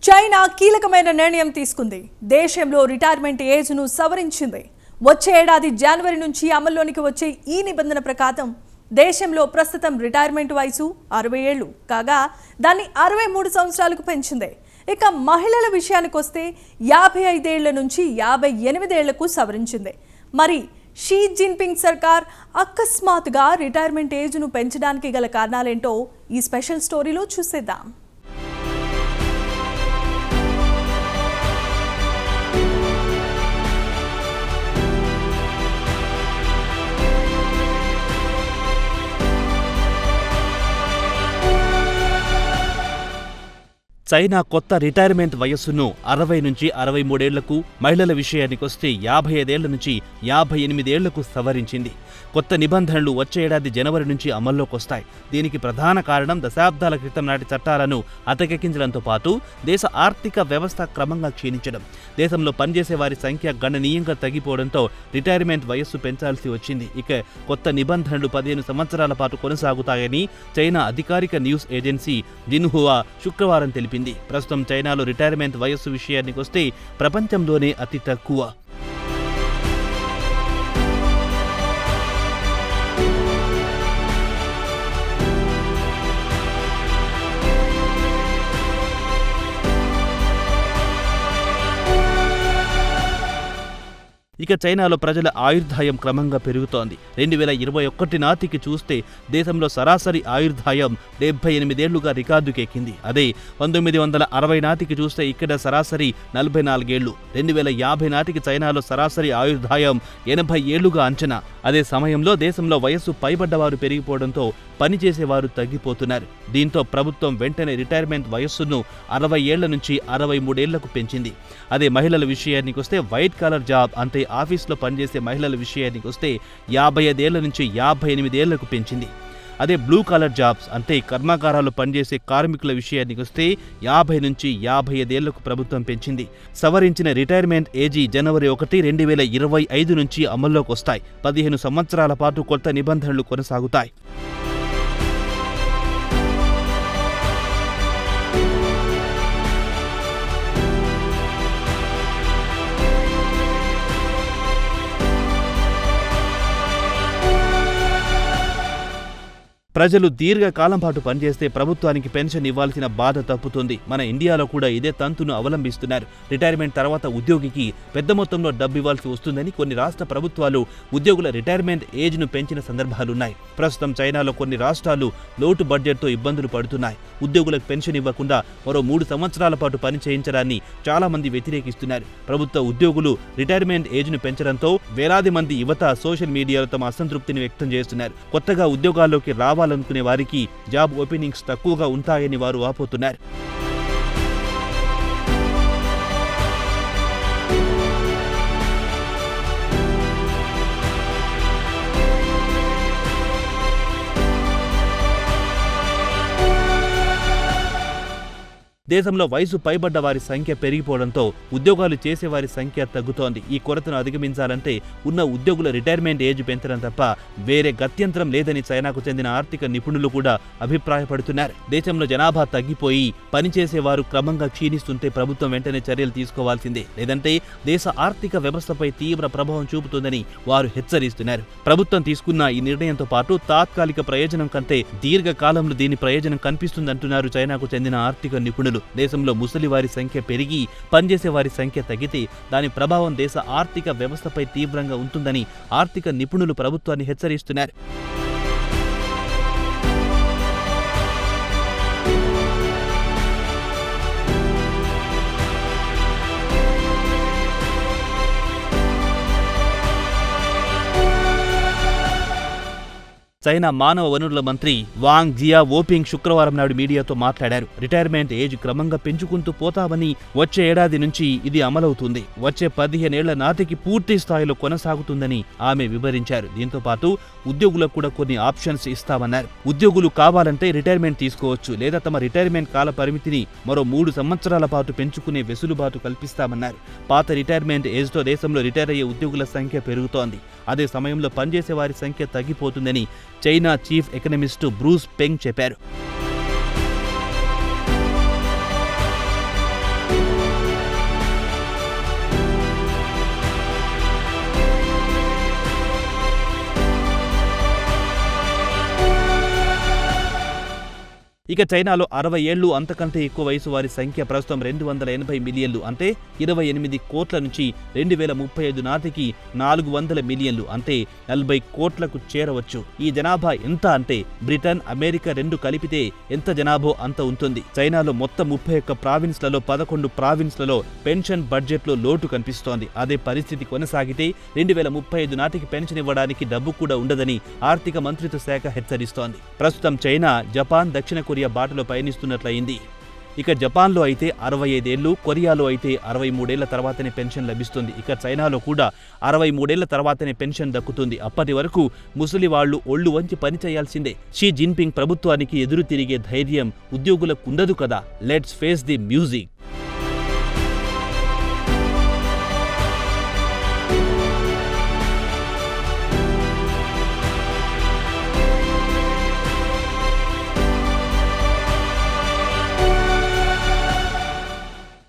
China కీలకమైన నిర్ణయం తీసుకుంది. దేశంలో రిటైర్మెంట్ ఏజ్ను సవరించింది. వచ్చే ఏడాది జనవరి నుంచి అమల్లోనికి వచ్చే ఈ నిబంధన ప్రకారం దేశంలో ప్రస్తుతం రిటైర్మెంట్ వయసు 60 ఏళ్లు కాగా దాన్ని 63 సంవత్సరాలకు పెంచింది. ఇక మహిళల విషయానికి వస్తే 55 ఏళ్ల నుంచి 58 ఏళ్లకు సవరించింది. మరి షీ జిన్పింగ్ సర్కార్ అకస్మాత్తుగా రిటైర్మెంట్ ఏజ్ను పెంచడానికి గల కారణాలేంటో ఈ స్పెషల్ స్టోరీలో చూసేద్దాం. చైనా కొత్త రిటైర్మెంట్ వయస్సును 60 నుంచి 63 ఏళ్లకు, మహిళల విషయానికొస్తే 55 ఏళ్ల నుంచి 58 ఏళ్లకు సవరించింది. కొత్త నిబంధనలు వచ్చే ఏడాది జనవరి నుంచి అమల్లోకొస్తాయి. దీనికి ప్రధాన కారణం దశాబ్దాల క్రితం నాటి చట్టాలను అటకెక్కించడంతో పాటు దేశ ఆర్థిక వ్యవస్థ క్రమంగా క్షీణించడం. దేశంలో పనిచేసే వారి సంఖ్య గణనీయంగా తగ్గిపోవడంతో రిటైర్మెంట్ వయస్సు పెంచాల్సి వచ్చింది. ఇక కొత్త నిబంధనలు 15 సంవత్సరాల పాటు కొనసాగుతాయని చైనా అధికారిక న్యూస్ ఏజెన్సీ జిన్హువా శుక్రవారం తెలిపింది. ప్రస్తుతం చైనాలో రిటైర్మెంట్ వయస్సు విషయానికొస్తే ప్రపంచంలోనే అతి తక్కువ. ఇక చైనాలో ప్రజల ఆయుర్దాయం క్రమంగా పెరుగుతోంది. 2021 నాటికి చూస్తే దేశంలో సరాసరి ఆయుర్దాయం 78 ఏళ్లుగా రికార్డుకెక్కింది. అదే 1960 నాటికి చూస్తే ఇక్కడ సరాసరి 44 ఏళ్లు. 2050 నాటికి చైనాలో సరాసరి ఆయుర్దాయం 80 ఏళ్లుగా అంచనా. అదే సమయంలో దేశంలో వయస్సు పైబడ్డవారు పెరిగిపోవడంతో పనిచేసేవారు తగ్గిపోతున్నారు. దీంతో ప్రభుత్వం వెంటనే రిటైర్మెంట్ వయస్సును 60 ఏళ్ల నుంచి 63 ఏళ్లకు పెంచింది. అదే మహిళల విషయానికొస్తే వైట్ కాలర్ జాబ్ అంటే ఆఫీస్లో పనిచేసే మహిళల విషయానికొస్తే 55 ఏళ్ల నుంచి 58 ఏళ్లకు పెంచింది. అదే బ్లూ కాలర్ జాబ్స్ అంటే కర్మాగారాల్లో పనిచేసే కార్మికుల విషయానికొస్తే 50 నుంచి 55 ఏళ్లకు ప్రభుత్వం పెంచింది. సవరించిన రిటైర్మెంట్ ఏజీ జనవరి 1, 2025 నుంచి అమల్లోకి వస్తాయి. 15 సంవత్సరాల పాటు కొత్త నిబంధనలు కొనసాగుతాయి. ప్రజలు దీర్ఘకాలం పాటు పనిచేస్తే ప్రభుత్వానికి పెన్షన్ ఇవ్వాల్సిన బాధ తప్పుతుంది. మన ఇండియాలో కూడా ఇదే తంతును అవలంబిస్తున్నారు. రిటైర్మెంట్ తర్వాత ఉద్యోగికి పెద్ద మొత్తంలో డబ్బు ఇవ్వాల్సి వస్తుందని కొన్ని రాష్ట్ర ప్రభుత్వాలు ఉద్యోగుల రిటైర్మెంట్ ఏజ్ను పెంచిన సందర్భాలున్నాయి. ప్రస్తుతం చైనాలో కొన్ని రాష్ట్రాలు లోటు బడ్జెట్తో ఇబ్బందులు పడుతున్నాయి. ఉద్యోగులకు పెన్షన్ ఇవ్వకుండా మరో 3 సంవత్సరాల పాటు పని చేయించడాన్ని చాలా మంది వ్యతిరేకిస్తున్నారు. ప్రభుత్వ ఉద్యోగులు రిటైర్మెంట్ ఏజ్ను పెంచడంతో వేలాది మంది యువత సోషల్ మీడియాలో తమ అసంతృప్తిని వ్యక్తం చేస్తున్నారు. కొత్తగా ఉద్యోగాల్లోకి రావాలనుకునే వారికి జాబ్ ఓపెనింగ్స్ తక్కువగా ఉంటాయని వారు వాపోతున్నారు. దేశంలో వయసు పైబడ్డ వారి సంఖ్య పెరిగిపోవడంతో ఉద్యోగాలు చేసేవారి సంఖ్య తగ్గుతోంది. ఈ కొరతను అధిగమించాలంటే ఉన్న ఉద్యోగుల రిటైర్మెంట్ ఏజ్ పెంచడం తప్ప వేరే గత్యంతరం లేదని చైనాకు చెందిన ఆర్థిక నిపుణులు కూడా అభిప్రాయపడుతున్నారు. దేశంలో జనాభా తగ్గిపోయి పనిచేసేవారు క్రమంగా క్షీణిస్తుంటే ప్రభుత్వం వెంటనే చర్యలు తీసుకోవాల్సిందే. లేదంటే దేశ ఆర్థిక వ్యవస్థపై తీవ్ర ప్రభావం చూపుతుందని వారు హెచ్చరిస్తున్నారు. ప్రభుత్వం తీసుకున్న ఈ నిర్ణయంతో పాటు తాత్కాలిక ప్రయోజనం కంటే దీర్ఘకాలంలో దీని ప్రయోజనం కనిపిస్తుందంటున్నారు చైనాకు చెందిన ఆర్థిక నిపుణులు. దేశంలో ముసలి వారి సంఖ్య పెరిగి పనిచేసే వారి సంఖ్య తగ్గితే దాని ప్రభావం దేశ ఆర్థిక వ్యవస్థపై తీవ్రంగా ఉంటుందని ఆర్థిక నిపుణులు ప్రభుత్వాన్ని హెచ్చరిస్తున్నారు. చైనా మానవ వనరుల మంత్రి వాంగ్ జియావోపింగ్ శుక్రవారం నాడు మీడియాతో మాట్లాడారు. రిటైర్మెంట్ ఏజ్ క్రమంగా పెంచుకుంటూ పోతామని, వచ్చే ఏడాది నుంచి ఇది అమలవుతుంది. వచ్చే 15 ఏళ్ల నాటికి పూర్తి స్థాయిలో కొనసాగుతుందని ఆమె వివరించారు. దీంతో పాటు ఉద్యోగులకు కూడా కొన్ని ఆప్షన్స్ ఇస్తామన్నారు. ఉద్యోగులు కావాలంటే రిటైర్మెంట్ తీసుకోవచ్చు, లేదా తమ రిటైర్మెంట్ కాల పరిమితిని మరో 3 సంవత్సరాల పాటు పెంచుకునే వెసులుబాటు కల్పిస్తామన్నారు. పాత రిటైర్మెంట్ ఏజ్తో దేశంలో రిటైర్ అయ్యే ఉద్యోగుల సంఖ్య పెరుగుతోంది. అదే సమయంలో పనిచేసే వారి సంఖ్య తగ్గిపోతుందని చైనా చీఫ్ ఎకనమిస్టు బ్రూస్ పెంగ్ చెప్పారు. ఇక చైనాలో 60 ఏళ్లు అంతకంటే ఎక్కువ వయసు వారి సంఖ్య ప్రస్తుతం 280 మిలియన్లు, అంటే 28 కోట్ల నుంచి 2035 నాటికి 400 మిలియన్లు, అంటే 40 కోట్లకు చేరవచ్చు. ఈ జనాభా ఎంత అంటే బ్రిటన్, అమెరికా రెండు కలిపితే ఎంత జనాభా అంత ఉంటుంది. చైనాలో మొత్తం 31 ప్రావిన్స్లలో 11 ప్రావిన్స్లలో పెన్షన్ బడ్జెట్లో లోటు కనిపిస్తోంది. అదే పరిస్థితి కొనసాగితే 2035 నాటికి పెన్షన్ ఇవ్వడానికి డబ్బు కూడా ఉండదని ఆర్థిక మంత్రిత్వ శాఖ హెచ్చరిస్తోంది. ప్రస్తుతం చైనా, జపాన్, దక్షిణ కొరియా బాటలో పయనిస్తున్నట్లయింది. ఇక జపాన్లో అయితే 65 ఏళ్లు, కొరియాలో అయితే 63 ఏళ్ల తర్వాతనే పెన్షన్ లభిస్తుంది. ఇక చైనాలో కూడా 63 ఏళ్ల తర్వాతనే పెన్షన్ దక్కుతుంది. అప్పటి వరకు ముసలి వాళ్లు ఒళ్ళు వంచి పని చేయాల్సిందే. షీ జిన్పింగ్ ప్రభుత్వానికి ఎదురు తిరిగే ధైర్యం ఉద్యోగులకు ఉండదు కదా. Let's face the music.